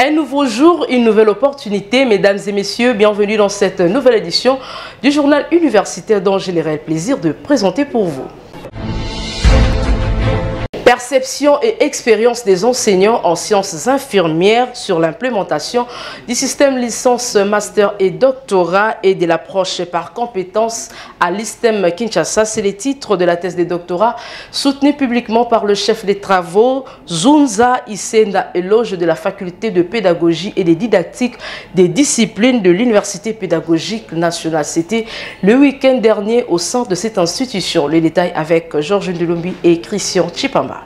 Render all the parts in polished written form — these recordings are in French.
Un nouveau jour, une nouvelle opportunité. Mesdames et messieurs, bienvenue dans cette nouvelle édition du journal universitaire dont j'ai le réel plaisir de présenter pour vous. Perception et expérience des enseignants en sciences infirmières sur l'implémentation du système licence, master et doctorat et de l'approche par compétences à l'ISTEM Kinshasa. C'est le titre de la thèse de doctorat soutenue publiquement par le chef des travaux Zunza Isenda, éloge de la faculté de pédagogie et de didactique des disciplines de l'Université pédagogique nationale. C'était le week-end dernier au sein de cette institution. Les détails avec Georges Ndulumbi et Christian Chipamba.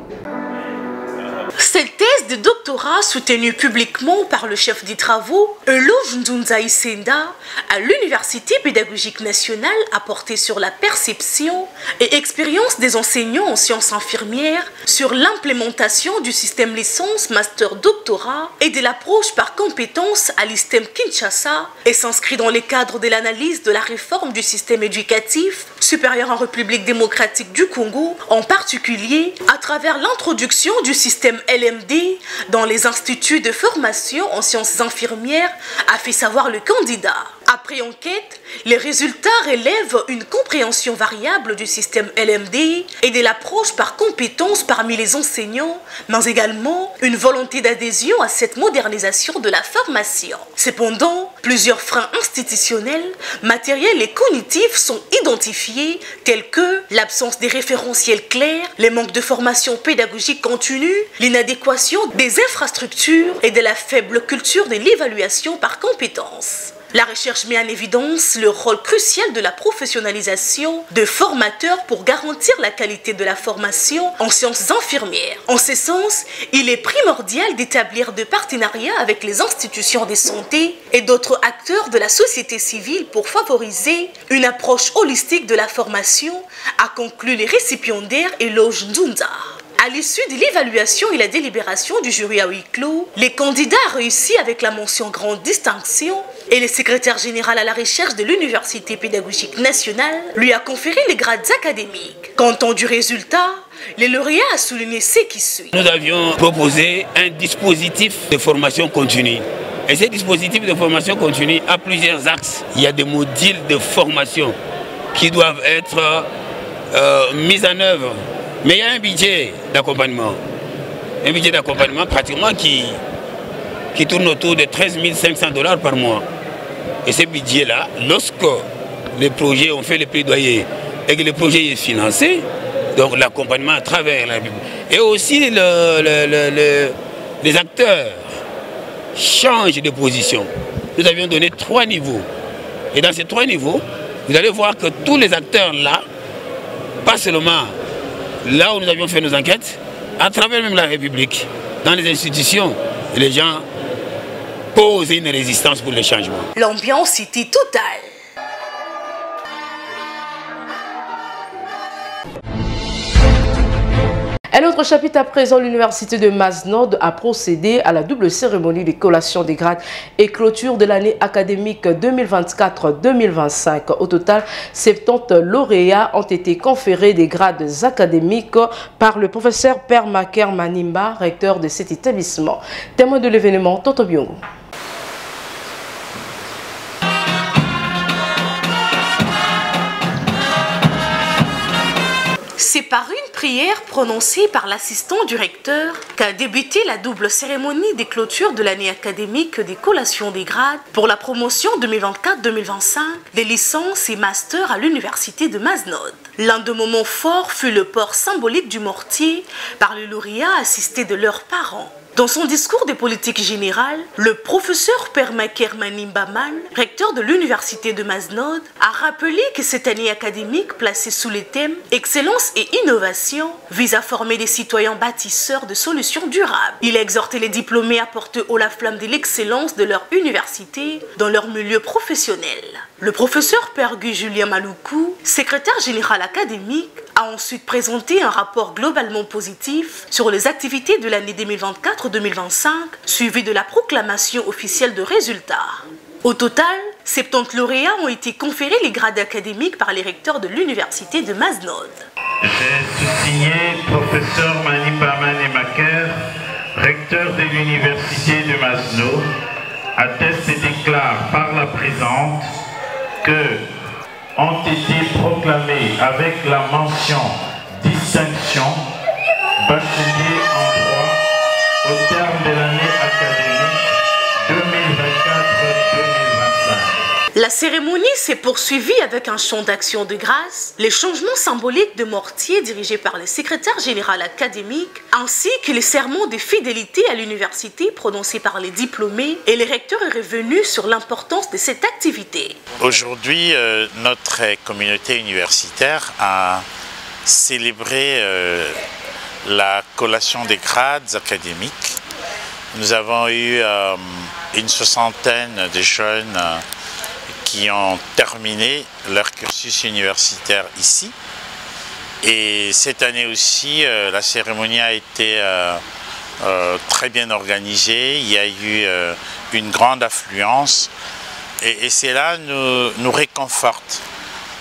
Cette thèse de doctorat soutenue publiquement par le chef des travaux, Eloge Nzunza Isenda, à l'Université pédagogique nationale, a porté sur la perception et expérience des enseignants en sciences infirmières sur l'implémentation du système licence, master, doctorat et de l'approche par compétences à l'ISTEM Kinshasa et s'inscrit dans les cadres de l'analyse de la réforme du système éducatif supérieur en République démocratique du Congo, en particulier à travers l'introduction du système LMD dans les instituts de formation en sciences infirmières, a fait savoir le candidat. Après enquête, les résultats relèvent une compréhension variable du système LMD et de l'approche par compétences parmi les enseignants, mais également une volonté d'adhésion à cette modernisation de la formation. Cependant, plusieurs freins institutionnels, matériels et cognitifs sont identifiés, tels que l'absence des référentiels clairs, les manques de formation pédagogique continue, l'inadéquation des infrastructures et de la faible culture de l'évaluation par compétences. La recherche met en évidence le rôle crucial de la professionnalisation de formateurs pour garantir la qualité de la formation en sciences infirmières. En ce sens, il est primordial d'établir des partenariats avec les institutions de santé et d'autres acteurs de la société civile pour favoriser une approche holistique de la formation, a conclu les récipiendaires Eloge Nzunza. À l'issue de l'évaluation et la délibération du jury à huis clos, les candidats ont réussi avec la mention grande distinction et le secrétaire général à la recherche de l'Université pédagogique nationale lui a conféré les grades académiques. Compte du résultat, le lauréat a souligné ce qui suit. Nous avions proposé un dispositif de formation continue. Et ce dispositif de formation continue a plusieurs axes. Il y a des modules de formation qui doivent être mis en œuvre. Mais il y a un budget d'accompagnement. Un budget d'accompagnement pratiquement qui tourne autour de 13 500 $ par mois. Et ce budget-là, lorsque les projets ont fait les plaidoyers et que le projet est financé, donc l'accompagnement à travers la Bible. Et aussi les acteurs changent de position. Nous avions donné 3 niveaux. Et dans ces 3 niveaux, vous allez voir que tous les acteurs là, pas seulement là où nous avions fait nos enquêtes, à travers même la République, dans les institutions, les gens posent une résistance pour le changement. L'ambiance était totale. Un autre chapitre à présent, l'Université de Maznod a procédé à la double cérémonie de collation des grades et clôture de l'année académique 2024-2025. Au total, 70 lauréats ont été conférés des grades académiques par le professeur Per Maker Manimba, recteur de cet établissement. Témoin de l'événement, Toto Biongo. C'est par une prière prononcée par l'assistant du recteur qu'a débuté la double cérémonie des clôtures de l'année académique des collations des grades pour la promotion 2024-2025 des licences et masters à l'Université de Maznod. L'un des moments forts fut le port symbolique du mortier par les lauréats assistés de leurs parents. Dans son discours de politique générale, le professeur Per Maker Manimba, recteur de l'Université de Maznod, a rappelé que cette année académique placée sous les thèmes « Excellence et innovation » vise à former des citoyens bâtisseurs de solutions durables. Il a exhorté les diplômés à porter haut la flamme de l'excellence de leur université dans leur milieu professionnel. Le professeur Pergu Julien Maloukou, secrétaire général académique, a ensuite présenté un rapport globalement positif sur les activités de l'année 2024-2025, suivi de la proclamation officielle de résultats. Au total, 70 lauréats ont été conférés les grades académiques par les recteurs de l'Université de Maznod. J'ai signé professeur Manimba Maker, recteur de l'Université de Masno, atteste et déclare par la présente que ont été proclamés avec la mention distinction bachelier en droit au terme de l'année académique 2024-2025. La cérémonie s'est poursuivie avec un chant d'action de grâce, les changements symboliques de mortier dirigés par le secrétaire général académique, ainsi que les sermons de fidélité à l'université prononcés par les diplômés, et le recteur est revenu sur l'importance de cette activité. Aujourd'hui, notre communauté universitaire a célébré la collation des grades académiques. Nous avons eu une soixantaine de jeunes qui ont terminé leur cursus universitaire ici. Et cette année aussi, la cérémonie a été très bien organisée. Il y a eu une grande affluence. Et cela nous réconforte.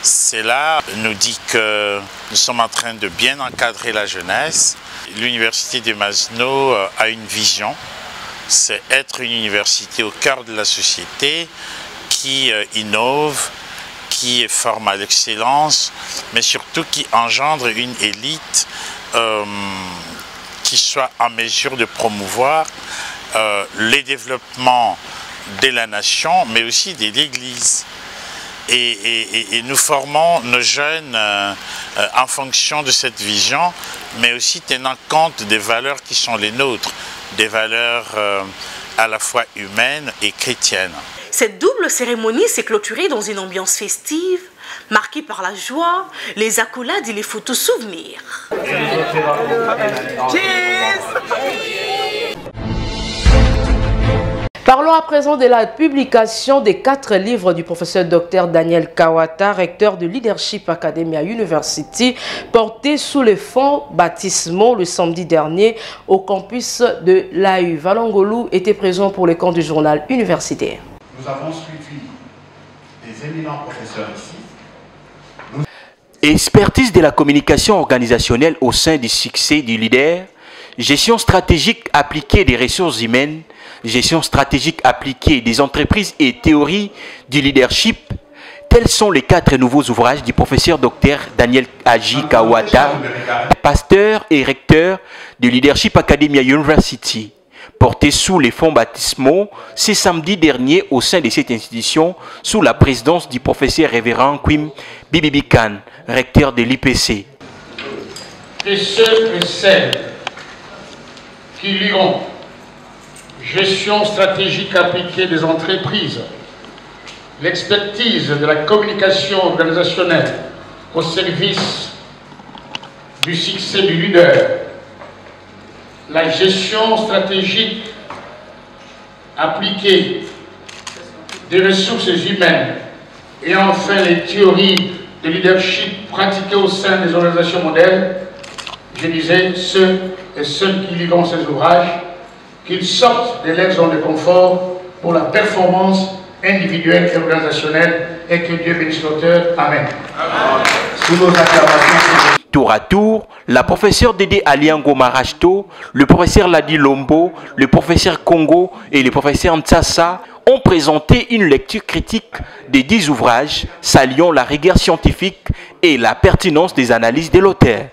Cela nous dit que nous sommes en train de bien encadrer la jeunesse. L'Université de Masno a une vision, c'est être une université au cœur de la société qui innove, qui forme à l'excellence, mais surtout qui engendre une élite qui soit en mesure de promouvoir les développements de la nation, mais aussi de l'Église. Et nous formons nos jeunes en fonction de cette vision, mais aussi tenant compte des valeurs qui sont les nôtres, des valeurs à la fois humaines et chrétiennes. Cette double cérémonie s'est clôturée dans une ambiance festive, marquée par la joie, les accolades et les photos souvenirs. Parlons à présent de la publication des 4 livres du professeur Dr Daniel Kawata, recteur de Leadership Academia University, portés sous les fonds baptismaux le samedi dernier au campus de l'AU. Valangolou était présent pour le camp du journal universitaire. Nous avons suivi des éminents professeurs ici. Expertise de la communication organisationnelle au sein du succès du leader, gestion stratégique appliquée des ressources humaines, gestion stratégique appliquée des entreprises et théorie du leadership. Tels sont les 4 nouveaux ouvrages du professeur Dr Daniel Aji Kawata, pasteur et recteur de Leadership Academia University, portés sous les fonds baptismaux ce samedi dernier au sein de cette institution sous la présidence du professeur révérend Kwim Bibibikan, recteur de l'IPC. Et ceux et celles qui liront gestion stratégique appliquée des entreprises, l'expertise de la communication organisationnelle au service du succès du leader, la gestion stratégique appliquée des ressources humaines et enfin les théories de leadership pratiquées au sein des organisations modèles, je disais ceux et celles qui liront ces ouvrages, qu'ils sortent de leur zone de confort pour la performance individuelle et organisationnelle et que Dieu bénisse l'auteur. Amen. Sous nos acclamations. Tour à tour, la professeure Dédé Aliango Marachto, le professeur Ladi Lombo, le professeur Congo et le professeur Ntsassa ont présenté une lecture critique des 10 ouvrages saluant la rigueur scientifique et la pertinence des analyses de l'auteur.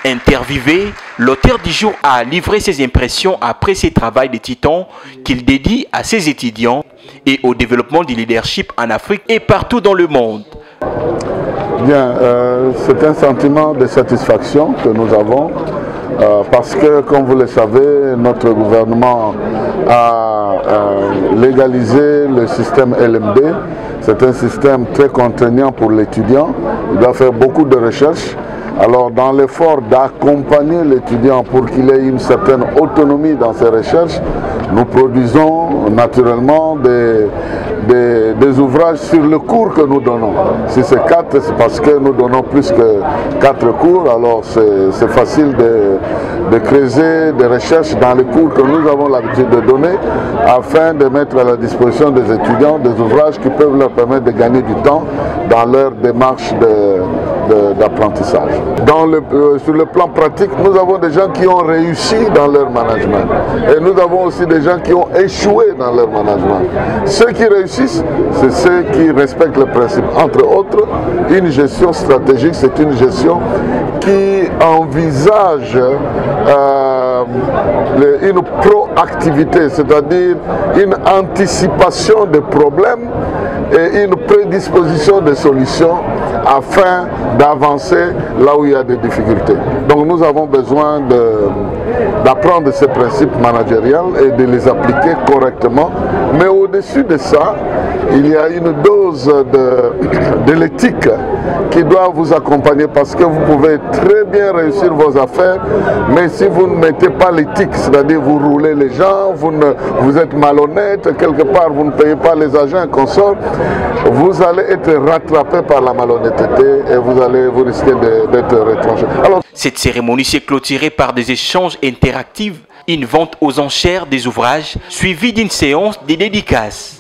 Interviewé, l'auteur du jour a livré ses impressions après ses travaux de titan qu'il dédie à ses étudiants et au développement du leadership en Afrique et partout dans le monde. Bien, c'est un sentiment de satisfaction que nous avons parce que, comme vous le savez, notre gouvernement a légalisé le système LMD. C'est un système très contraignant pour l'étudiant. Il doit faire beaucoup de recherches. Alors, dans l'effort d'accompagner l'étudiant pour qu'il ait une certaine autonomie dans ses recherches, nous produisons naturellement des ouvrages sur le cours que nous donnons. Si c'est 4, c'est parce que nous donnons plus que 4 cours, alors c'est facile de creuser des recherches dans les cours que nous avons l'habitude de donner afin de mettre à la disposition des étudiants des ouvrages qui peuvent leur permettre de gagner du temps dans leur démarche d'apprentissage. Sur le plan pratique, nous avons des gens qui ont réussi dans leur management et nous avons aussi des gens qui ont échoué dans leur management. Ceux qui réussissent, c'est ceux qui respectent le principe. Entre autres, une gestion stratégique, c'est une gestion qui envisage une proactivité, c'est-à-dire une anticipation des problèmes et une prédisposition des solutions afin d'avancer là où il y a des difficultés. Donc nous avons besoin d'apprendre ces principes managériels et de les appliquer correctement. Mais au-dessus de ça, il y a une dose de l'éthique qui doit vous accompagner parce que vous pouvez très bien réussir vos affaires, mais si vous ne mettez pas l'éthique, c'est-à-dire vous roulez les gens, vous êtes malhonnête, quelque part vous ne payez pas les agents et consorts, vous allez être rattrapé par la malhonnêteté et vous risquez d'être retranché. Alors, cette cérémonie s'est clôturée par des échanges interactifs, une vente aux enchères des ouvrages, suivie d'une séance de dédicaces.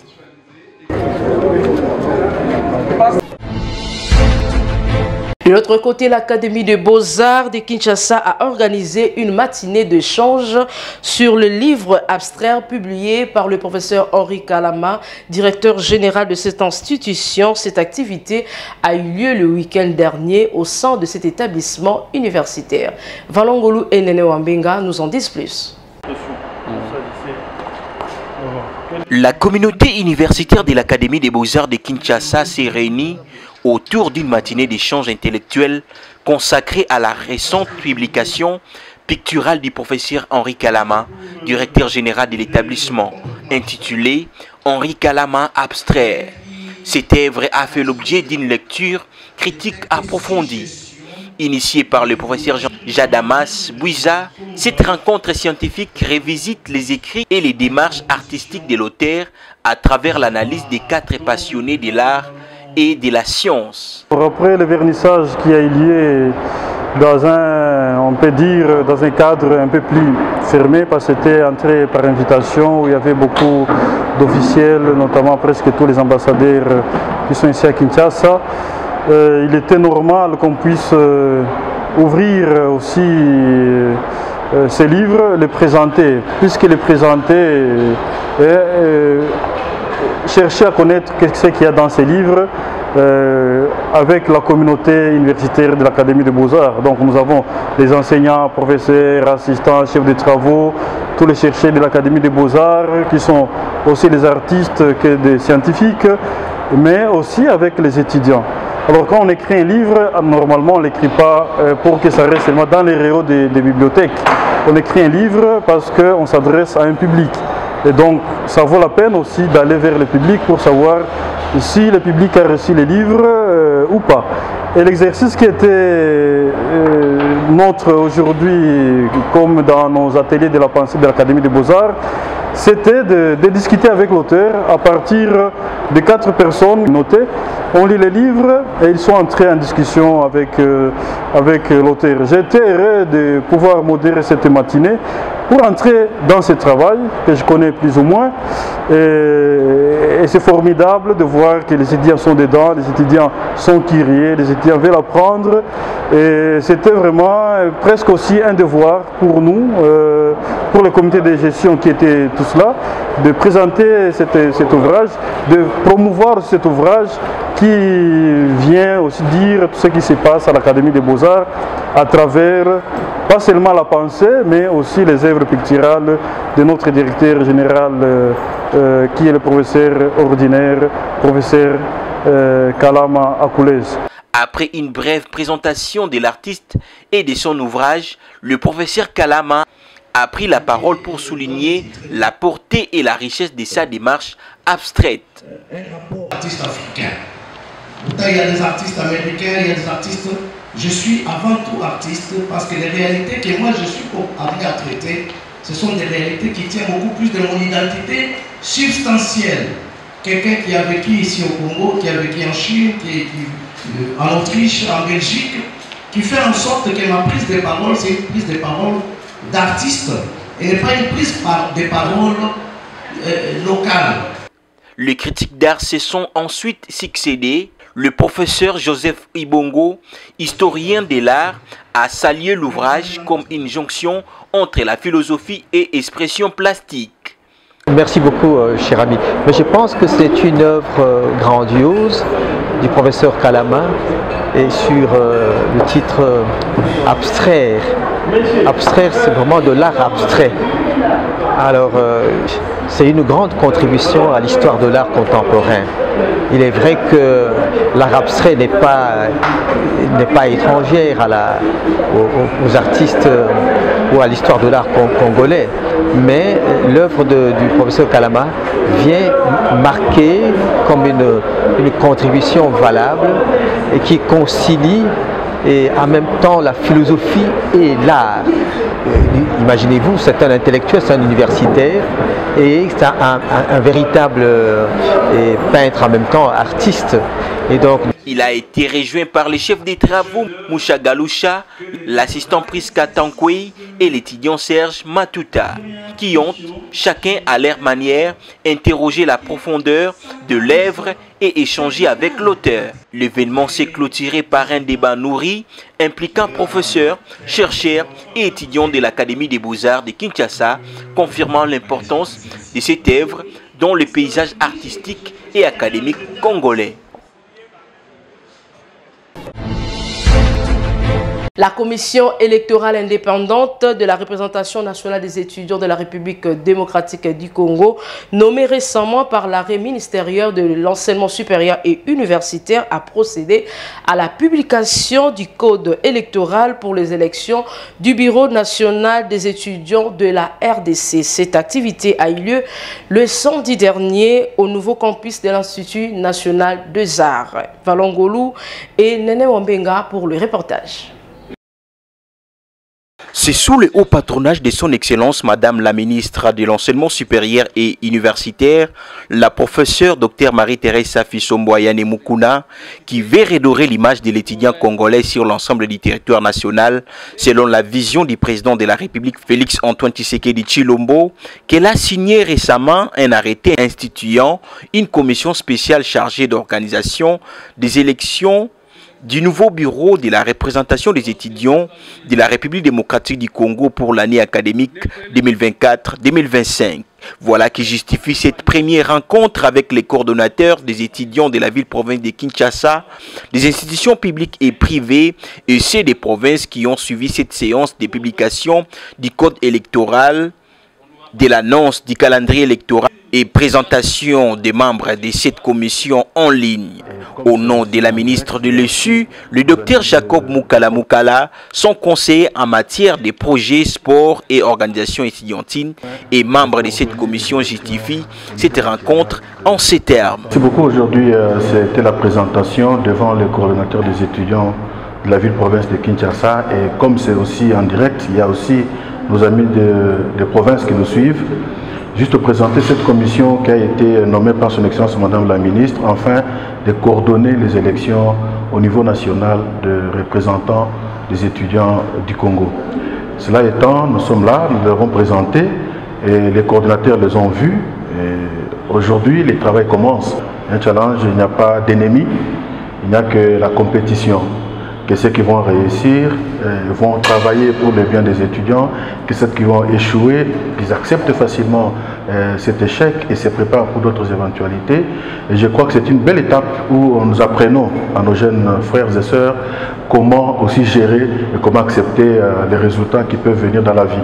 De l'autre côté, l'Académie des Beaux-Arts de Kinshasa a organisé une matinée d'échange sur le livre abstrait publié par le professeur Henri Kalama, directeur général de cette institution. Cette activité a eu lieu le week-end dernier au sein de cet établissement universitaire. Valongolu et Nene Wambenga nous en disent plus. La communauté universitaire de l'Académie des Beaux-Arts de Kinshasa s'est réunie autour d'une matinée d'échange intellectuel consacrée à la récente publication picturale du professeur Henri Kalama, directeur général de l'établissement, intitulée Henri Kalama abstrait. Cette œuvre a fait l'objet d'une lecture critique approfondie. Initiée par le professeur Jadamas Bouiza, cette rencontre scientifique revisite les écrits et les démarches artistiques de l'auteur à travers l'analyse des 4 passionnés de l'art et de la science. Après le vernissage qui a eu lieu dans on peut dire, dans un cadre un peu plus fermé, parce que c'était entré par invitation où il y avait beaucoup d'officiels, notamment presque tous les ambassadeurs qui sont ici à Kinshasa. Il était normal qu'on puisse ouvrir aussi ces livres, les présenter, puisque les présenter chercher à connaître ce qu'il y a dans ces livres avec la communauté universitaire de l'Académie des Beaux-Arts. Donc nous avons les enseignants, professeurs, assistants, chefs de travaux, tous les chercheurs de l'Académie des Beaux-Arts qui sont aussi des artistes que des scientifiques, mais aussi avec les étudiants. Alors quand on écrit un livre, normalement on ne l'écrit pas pour que ça reste seulement dans les réseaux des bibliothèques. On écrit un livre parce qu'on s'adresse à un public. Et donc ça vaut la peine aussi d'aller vers le public pour savoir si le public a reçu les livres ou pas. Et l'exercice qui était notre aujourd'hui, comme dans nos ateliers de la pensée de l'Académie des Beaux-Arts, c'était de discuter avec l'auteur à partir de 4 personnes notées. On lit les livres et ils sont entrés en discussion avec l'auteur. J'étais heureux de pouvoir modérer cette matinée pour entrer dans ce travail que je connais plus ou moins. Et c'est formidable de voir que les étudiants sont dedans, les étudiants sont curieux, les étudiants veulent apprendre. Et c'était vraiment presque aussi un devoir pour nous, pour le comité de gestion qui était tous là, de présenter cet ouvrage, de promouvoir cet ouvrage qui vient aussi dire tout ce qui se passe à l'Académie des Beaux-Arts à travers pas seulement la pensée, mais aussi les œuvres picturales de notre directeur général qui est le professeur ordinaire, professeur Kalama Akoulez. Après une brève présentation de l'artiste et de son ouvrage, le professeur Kalama a pris la parole pour souligner la portée et la richesse de sa démarche abstraite. Un rapport artiste africain. Il y a des artistes américains, il y a des artistes... Je suis avant tout artiste parce que les réalités que moi je suis amené à traiter, ce sont des réalités qui tiennent beaucoup plus de mon identité substantielle. Quelqu'un qui a vécu ici au Congo, qui a vécu en Chine, en Autriche, en Belgique, qui fait en sorte que ma prise de parole, c'est une prise de parole d'artiste et n'est pas une prise de parole locale. Les critiques d'art se sont ensuite succédés. Le professeur Joseph Ibongo, historien de l'art, a salué l'ouvrage comme une jonction entre la philosophie et expression plastique. Merci beaucoup, cher ami. Mais je pense que c'est une œuvre grandiose du professeur Kalama et sur le titre Abstraire. Abstraire, c'est vraiment de l'art abstrait. Alors, c'est une grande contribution à l'histoire de l'art contemporain. Il est vrai que l'art abstrait n'est pas étrangère aux artistes ou à l'histoire de l'art congolais, mais l'œuvre du professeur Kalama vient marquer comme une contribution valable et qui concilie et en même temps la philosophie et l'art. Imaginez-vous, c'est un intellectuel, c'est un universitaire et c'est un véritable peintre en même temps, artiste. Et donc, il a été rejoint par le chef des travaux Moucha Galoucha, l'assistant Priska Tankoui et l'étudiant Serge Matuta, qui ont, chacun à leur manière, interrogé la profondeur de l'œuvre et échangé avec l'auteur. L'événement s'est clôturé par un débat nourri impliquant professeurs, chercheurs et étudiants de l'Académie des Beaux-Arts de Kinshasa, confirmant l'importance de cette œuvre dans le paysage artistique et académique congolais. La commission électorale indépendante de la représentation nationale des étudiants de la République démocratique du Congo, nommée récemment par l'arrêt ministériel de l'enseignement supérieur et universitaire, a procédé à la publication du code électoral pour les élections du Bureau national des étudiants de la RDC. Cette activité a eu lieu le samedi dernier au nouveau campus de l'Institut national des arts. Valongolou et Nene Wambenga pour le reportage. C'est sous le haut patronage de son Excellence Madame la ministre de l'Enseignement supérieur et universitaire, la professeure Dr Marie-Thérèse Safi-Somboyane Mukuna, qui veut redorer l'image de l'étudiant congolais sur l'ensemble du territoire national, selon la vision du président de la République Félix-Antoine Tshisekedi Tshilombo, qu'elle a signé récemment un arrêté instituant une commission spéciale chargée d'organisation des élections du nouveau bureau de la représentation des étudiants de la République démocratique du Congo pour l'année académique 2024-2025. Voilà qui justifie cette première rencontre avec les coordonnateurs des étudiants de la ville-province de Kinshasa, des institutions publiques et privées et ceux des provinces qui ont suivi cette séance de publication du code électoral, de l'annonce du calendrier électoral et présentation des membres de cette commission en ligne. Au nom de la ministre de l'ESU, le docteur Jacob Moukala Moukala, son conseiller en matière de projets, sport et organisation étudiantine et membre de cette commission justifie cette rencontre en ces termes. Merci beaucoup. Aujourd'hui, c'était la présentation devant le coordonnateur des étudiants de la ville-province de Kinshasa et comme c'est aussi en direct, il y a aussi nos amis de province qui nous suivent. Juste présenter cette commission qui a été nommée par son Excellence Madame la Ministre, afin de coordonner les élections au niveau national de représentants des étudiants du Congo. Cela étant, nous sommes là, nous l'avons présenté et les coordonnateurs les ont vus. Aujourd'hui, le travail commence. Un challenge, il n'y a pas d'ennemi, il n'y a que la compétition. Que ceux qui vont réussir vont travailler pour le bien des étudiants, que ceux qui vont échouer, ils acceptent facilement cet échec et se préparent pour d'autres éventualités. Et je crois que c'est une belle étape où nous apprenons à nos jeunes frères et sœurs comment aussi gérer et comment accepter les résultats qui peuvent venir dans la vie.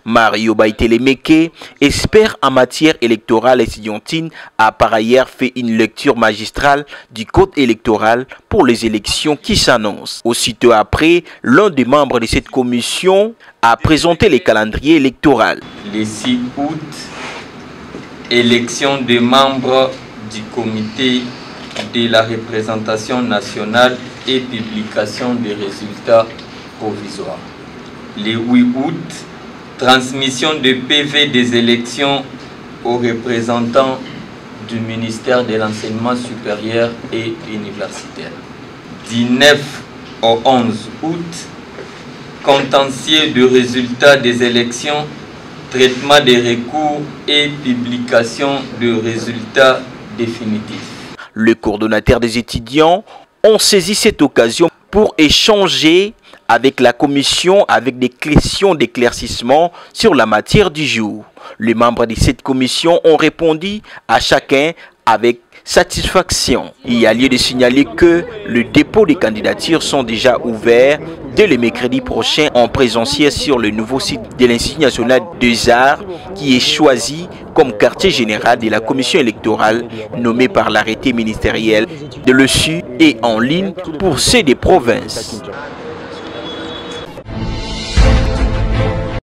Mario Baïtelemeke, expert en matière électorale étudiantine, a par ailleurs fait une lecture magistrale du code électoral pour les élections qui s'annoncent. Aussitôt après, l'un des membres de cette commission a présenté les calendriers électoraux. Le 6 août, élection des membres du comité de la représentation nationale et publication des résultats provisoires. Le 8 août, transmission de PV des élections aux représentants du ministère de l'Enseignement supérieur et universitaire. Du 9 au 11 août, contentieux de résultats des élections, traitement des recours et publication de résultats définitifs. Le coordonnateur des étudiants ont saisi cette occasion pour échanger avec la commission avec des questions d'éclaircissement sur la matière du jour. Les membres de cette commission ont répondu à chacun avec satisfaction. Il y a lieu de signaler que le dépôt des candidatures sont déjà ouverts dès le mercredi prochain en présentiel sur le nouveau site de l'Institut national des arts qui est choisi comme quartier général de la commission électorale nommée par l'arrêté ministériel de l'ESU et en ligne pour ceux des provinces.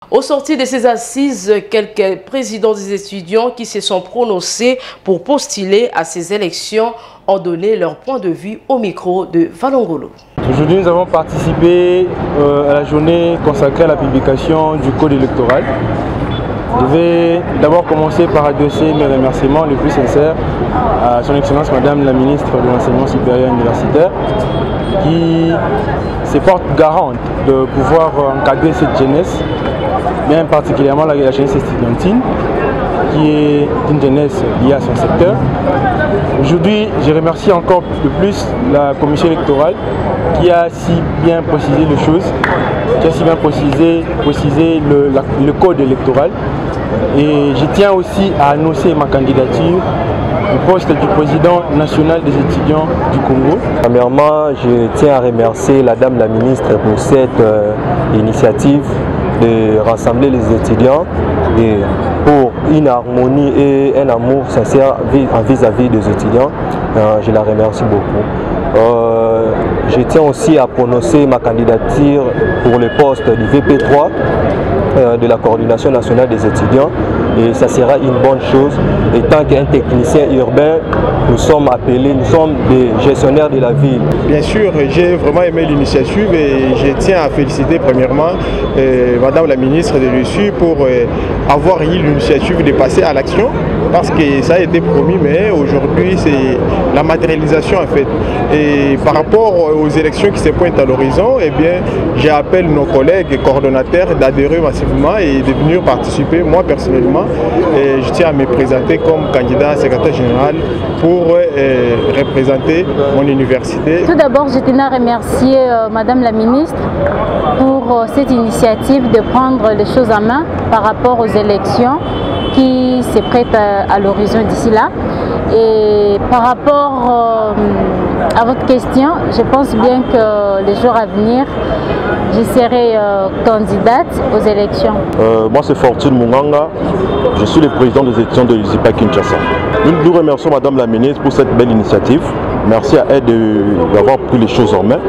Au sortir de ces assises, quelques présidents des étudiants qui se sont prononcés pour postuler à ces élections ont donné leur point de vue au micro de Valongolo. Aujourd'hui, nous avons participé à la journée consacrée à la publication du code électoral. Je vais d'abord commencer par adresser mes remerciements les plus sincères à son Excellence Madame la Ministre de l'Enseignement supérieur universitaire qui se porte garante de pouvoir encadrer cette jeunesse, bien particulièrement la jeunesse estudiantine, qui est une jeunesse liée à son secteur. Aujourd'hui, je remercie encore de plus la commission électorale qui a si bien précisé les choses, qui a si bien précisé le code électoral. Et je tiens aussi à annoncer ma candidature au poste du président national des étudiants du Congo. Premièrement, je tiens à remercier la Dame la Ministre pour cette initiative de rassembler les étudiants et pour une harmonie et un amour sincère vis-à-vis des étudiants. Je la remercie beaucoup. Je tiens aussi à prononcer ma candidature pour le poste du VP3 de la coordination nationale des étudiants et ça sera une bonne chose. Étant qu'un technicien urbain, nous sommes appelés, nous sommes des gestionnaires de la ville. Bien sûr, j'ai vraiment aimé l'initiative et je tiens à féliciter premièrement Madame la Ministre de l'USU pour avoir eu l'initiative de passer à l'action parce que ça a été promis, mais aujourd'hui c'est la matérialisation en fait. Et par rapport aux élections qui se pointent à l'horizon, eh bien, j'appelle nos collègues et coordonnateurs d'adhérer massivement et de venir participer. Moi personnellement, je tiens à me présenter comme candidat secrétaire général pour représenter mon université. Tout d'abord, je tenais à remercier Madame la Ministre pour cette initiative de prendre les choses en main par rapport aux élections qui se prêtent à l'horizon d'ici là. Et par rapport à votre question, je pense bien que les jours à venir, je serai candidate aux élections. Moi, c'est Fortune Munganga. Je suis le président des étudiants de l'USIPA Kinshasa. Nous remercions Madame la Ministre pour cette belle initiative. Merci à elle d'avoir pris les choses en main.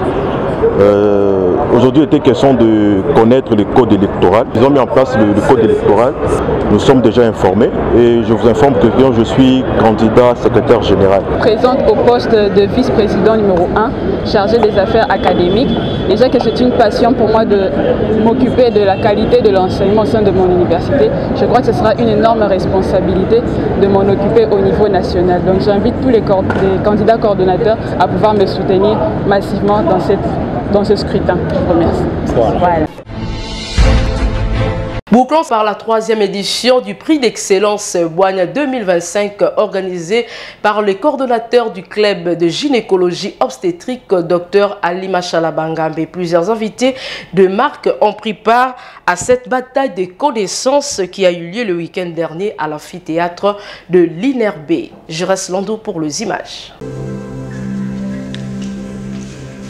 Aujourd'hui, il était question de connaître le code électoral. Ils ont mis en place le code électoral. Nous sommes déjà informés et je vous informe que je suis candidat secrétaire général. Présente au poste de vice-président numéro 1, chargé des affaires académiques. Déjà que c'est une passion pour moi de m'occuper de la qualité de l'enseignement au sein de mon université. Je crois que ce sera une énorme responsabilité de m'en occuper au niveau national. Donc j'invite tous les candidats coordonnateurs à pouvoir me soutenir massivement dans ce scrutin. Je vous remercie. Voilà. Bouclons par la 3e édition du prix d'excellence Boigna 2025 organisé par le coordonnateur du club de gynécologie obstétrique, Dr Ali Machala Bangambe. Plusieurs invités de marque ont pris part à cette bataille des connaissances qui a eu lieu le week-end dernier à l'amphithéâtre de l'INRB. Je reste Lando pour les images.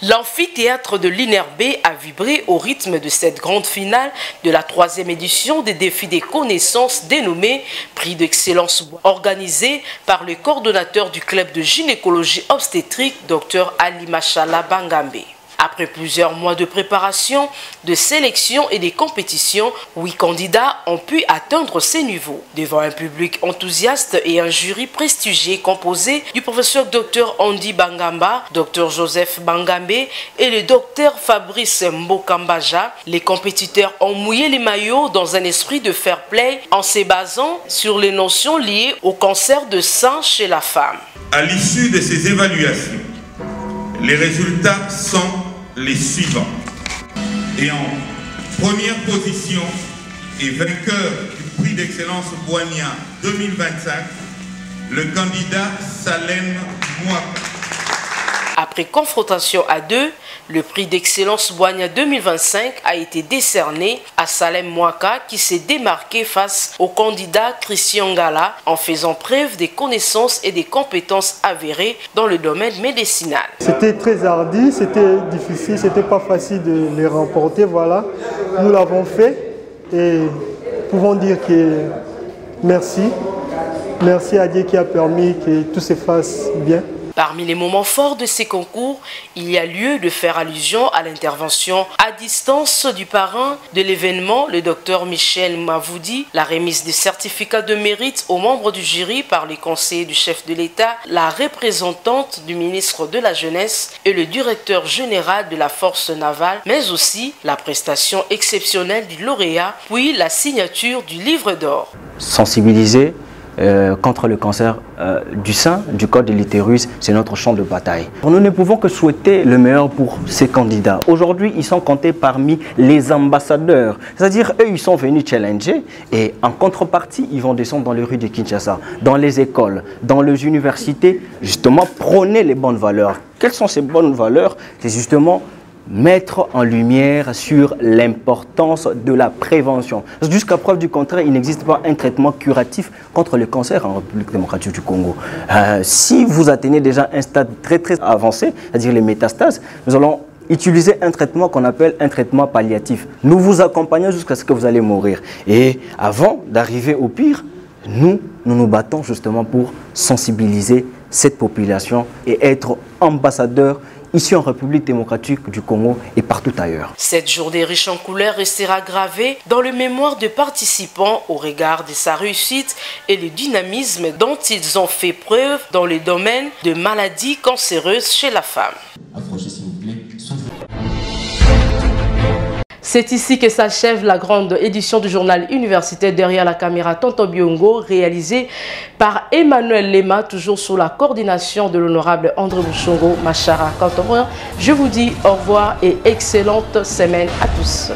L'amphithéâtre de l'INRB a vibré au rythme de cette grande finale de la 3e édition des défis des connaissances dénommé Prix d'excellence organisé par le coordonnateur du club de gynécologie obstétrique, Dr Ali Machala Bangambe. Après plusieurs mois de préparation, de sélection et de compétitions, 8 candidats ont pu atteindre ces niveaux. Devant un public enthousiaste et un jury prestigieux composé du professeur Dr Andy Bangamba, Dr Joseph Bangambe et le Dr Fabrice Mbokambaja, les compétiteurs ont mouillé les maillots dans un esprit de fair play en se basant sur les notions liées au cancer de sein chez la femme. À l'issue de ces évaluations, les résultats sont les suivants. Et en première position et vainqueur du prix d'excellence Boigna 2025, le candidat Salem Mwaka. Après confrontation à deux, le prix d'excellence Boigna 2025 a été décerné à Salem Mwaka qui s'est démarqué face au candidat Christian Gala en faisant preuve des connaissances et des compétences avérées dans le domaine médicinal. C'était très hardi, c'était difficile, c'était pas facile de les remporter, voilà. Nous l'avons fait et pouvons dire que merci. Merci à Dieu qui a permis que tout se fasse bien. Parmi les moments forts de ces concours, il y a lieu de faire allusion à l'intervention à distance du parrain de l'événement, le docteur Michel Mavoudi, la remise des certificats de mérite aux membres du jury par les conseillers du chef de l'État, la représentante du ministre de la Jeunesse et le directeur général de la force navale, mais aussi la prestation exceptionnelle du lauréat, puis la signature du livre d'or. Sensibiliser contre le cancer du sein, du col de l'utérus, c'est notre champ de bataille. Nous ne pouvons que souhaiter le meilleur pour ces candidats. Aujourd'hui, ils sont comptés parmi les ambassadeurs. C'est-à-dire, eux, ils sont venus challenger et en contrepartie, ils vont descendre dans les rues de Kinshasa, dans les écoles, dans les universités, justement prôner les bonnes valeurs. Quelles sont ces bonnes valeurs? C'est justement mettre en lumière sur l'importance de la prévention. Jusqu'à preuve du contraire, il n'existe pas un traitement curatif contre le cancer en République démocratique du Congo. Si vous atteignez déjà un stade très avancé, c'est-à-dire les métastases, nous allons utiliser un traitement qu'on appelle un traitement palliatif. Nous vous accompagnons jusqu'à ce que vous allez mourir. Et avant d'arriver au pire, nous nous battons justement pour sensibiliser cette population et être ambassadeurs ici en République démocratique du Congo et partout ailleurs. Cette journée riche en couleurs restera gravée dans le mémoire des participants au regard de sa réussite et le dynamisme dont ils ont fait preuve dans le domaine de maladies cancéreuses chez la femme. C'est ici que s'achève la grande édition du journal universitaire Derrière la caméra Tonton Biongo, réalisée par Emmanuel Lema, toujours sous la coordination de l'honorable André Bouchongo Machara. Quant à moi, je vous dis au revoir et excellente semaine à tous.